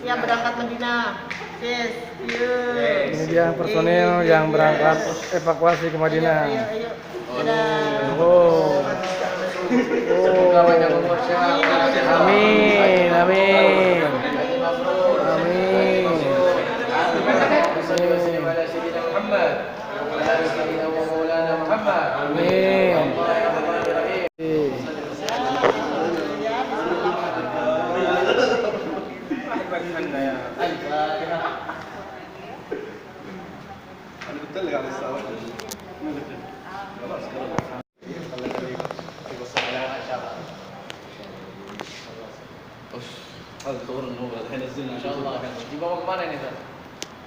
Siap berangkat Madinah. Yes. Ini dia personil yang berangkat evakuasi ke Madinah. Ayo. Oh. Semoga banyak umur sehat. Amin. Amin. Amin. Insyaallah. Dibawa kemana ini, Ustaz?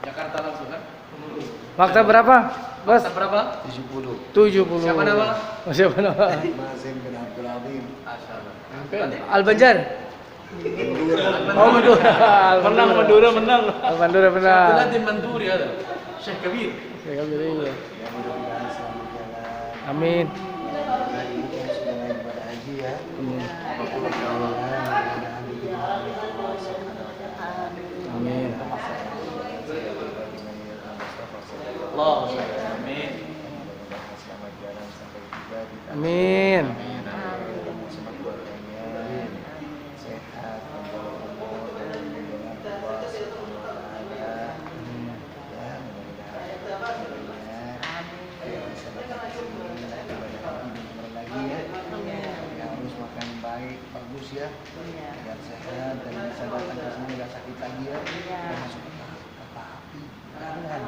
Jakarta langsung kan? Maktab berapa, Bos? Maktab berapa? 70. Siapa nama? Siapa nama? Mazin bin Abdul Azim. Asyaallah. Al-Banjar. Oh, Madura. Menang Madura menang. Al-Bandura menang. Satu lagi Manduri ada. Syekh Kabir. Ya, kami ini. Ya mudah-mudahan selalu jalan. Amin. Hari ini kan sudah naik ibadah haji ya. Amin. Allah. Amin. Selamat jalan sampai tiba di tanah. Amin. Ketemu sama keluarganya. Sehat, panjang umur dan lindungan Allah Subhanahu wa taala. Ya, mudah-mudahan keluarganya bisa datang ke sini ibadah haji lagi ya. Yang harus makan baik, bagus ya. Agar sehat dan bisa datang ke sini nggak sakit lagi ya. Dan masuk kereta api. Jangan.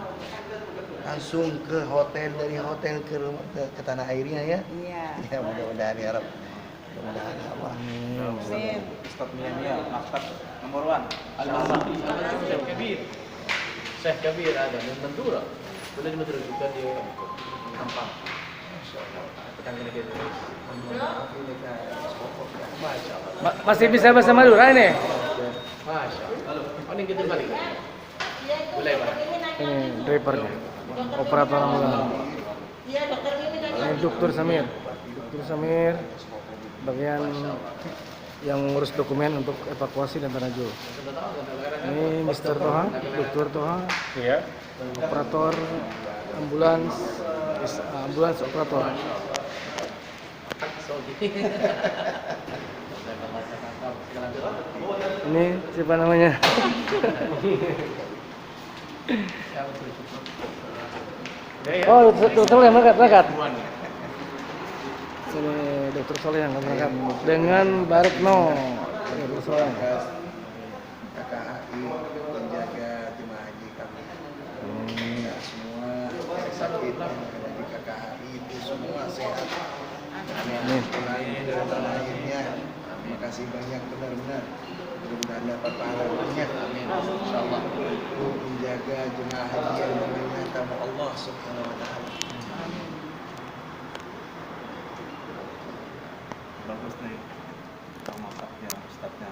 Langsung ke hotel, dari hotel ke rumah ke tanah airnya ya. Iya. Ya mudah-mudahan ya Rabb. Mudah-mudahan Allah. Amin. Ustaz Mia maktab nomor 1. Al-Mahdi, Syekh Kabir. Syekh Kabir ada di Mandura. Boleh di Mandura juga di Tampang. Tekan kena gitu. Masya Allah. Masih bisa bahasa Madura ini? Masya Allah. Oh, ini kita balik. Boleh, Pak. Ini drivernya, operator ambulan. Iya, dokter ini tadi. Ini Dr. Samir. Dr. Samir bagian yang ngurus dokumen untuk evakuasi dan Tanajul. Ini Mr. Toha, Dr. Toha. Iya. Operator ambulans, ambulans operator. Ini siapa namanya? Oh, Dokter Soleh yang berangkat. Ini Dokter Soleh yang berangkat dengan Baretno. Dokter Soleh. KKHI menjaga jemaah haji kami. Ya, semua yang sakit yang ada di KKHI itu semua sehat. Amin. Dari tanah airnya. Terima kasih banyak benar-benar. Mudah-mudahan dapat pahalanya. Amin. Insyaallah. Untuk menjaga jemaah haji yang namanya tamu Allah Subhanahu wa taala. Bagus nih. Maktabnya, ustaznya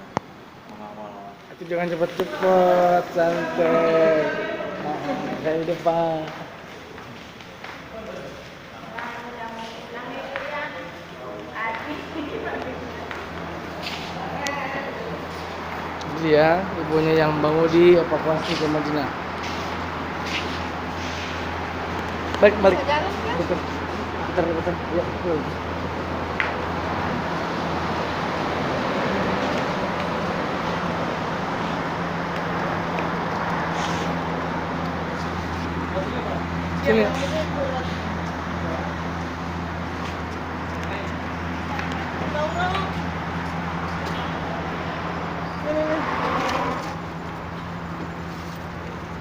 mengawal. Itu jangan cepat-cepat, santai. Kayak di depan. Ini ya, ibunya yang Bangudi evakuasi ke Madinah. Balik. Betul. Betul. Ya, betul. Sini.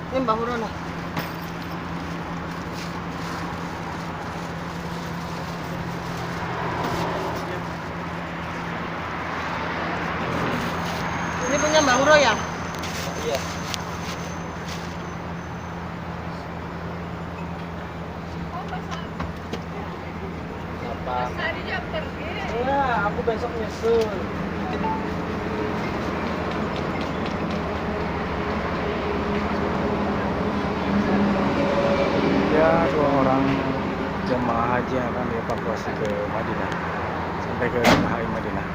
Ini Mbak Hurona. Ini punya Mbak Huro ya? Iya. Iya, aku besok nyusul. Ya, 2 orang jemaah haji yang akan dievakuasi ke Madinah. sampai ke HI Madinah.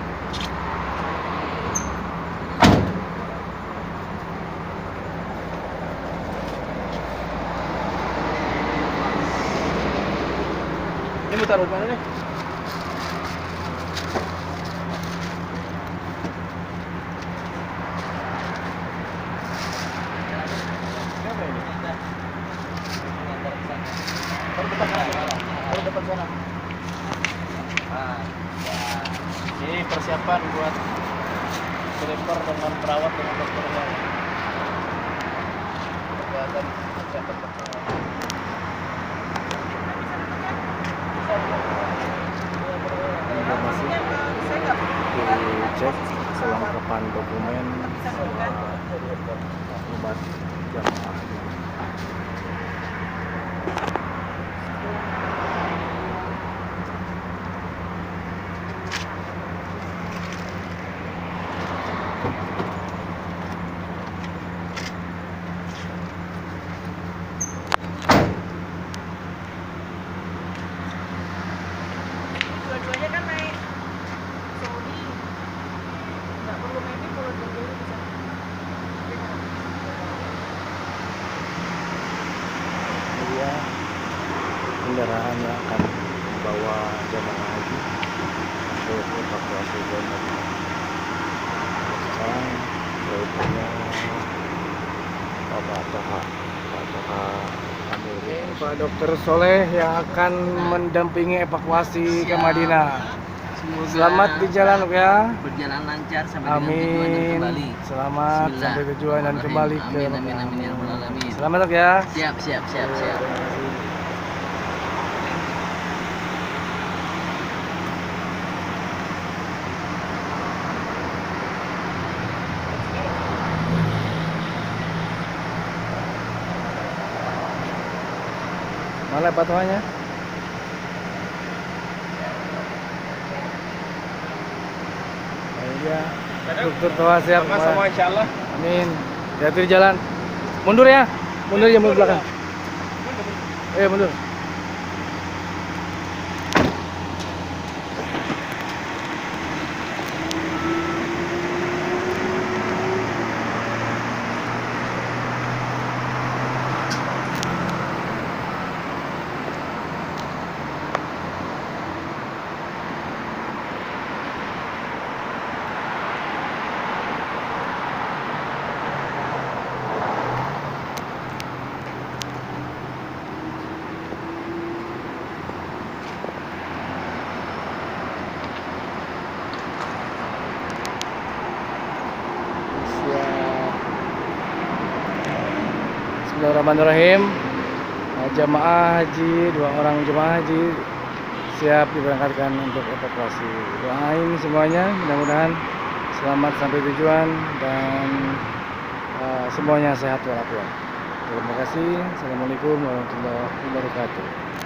Ini mau taruh mana nih? Siapa ini? Baru depan sana. Baru depan sana. Ini persiapan buat seleper dengan perawat dengan dokter yang kesehatan kesehatan pertama. Juga masih dicek kelengkapan dokumen sama obat jamaah. Dua-duanya kan naik Sony. Nggak perlu maybe kalau dua-duanya bisa. Dia kendaraan yang akan membawa jamaah haji untuk evakuasi ke Madinah. Sekarang berikutnya Pak Toha Amir, Pak Dokter Soleh yang akan mendampingi evakuasi ke Madinah. Semoga Selamat di jalan ya. berjalan lancar sampai dengan tujuan dan Amin. kembali. Selamat sampai tujuan dan kembali ke Amin amin amin ya rabbal alamin. Selamat Dok, ya. Siap siap siap siap. Mana Pak Tohanya? Ini dia. Dokter Toha siap. Sama-sama insyaallah. Amin. Hati-hati di jalan. Mundur ya. Mundur ya, mundur belakang. Mundur. Bismillahirrahmanirrahim. Jamaah haji, 2 orang jemaah haji siap diberangkatkan untuk evakuasi. Doain semuanya, mudah-mudahan selamat sampai tujuan dan semuanya sehat walafiat. Terima kasih. Assalamualaikum warahmatullahi wabarakatuh.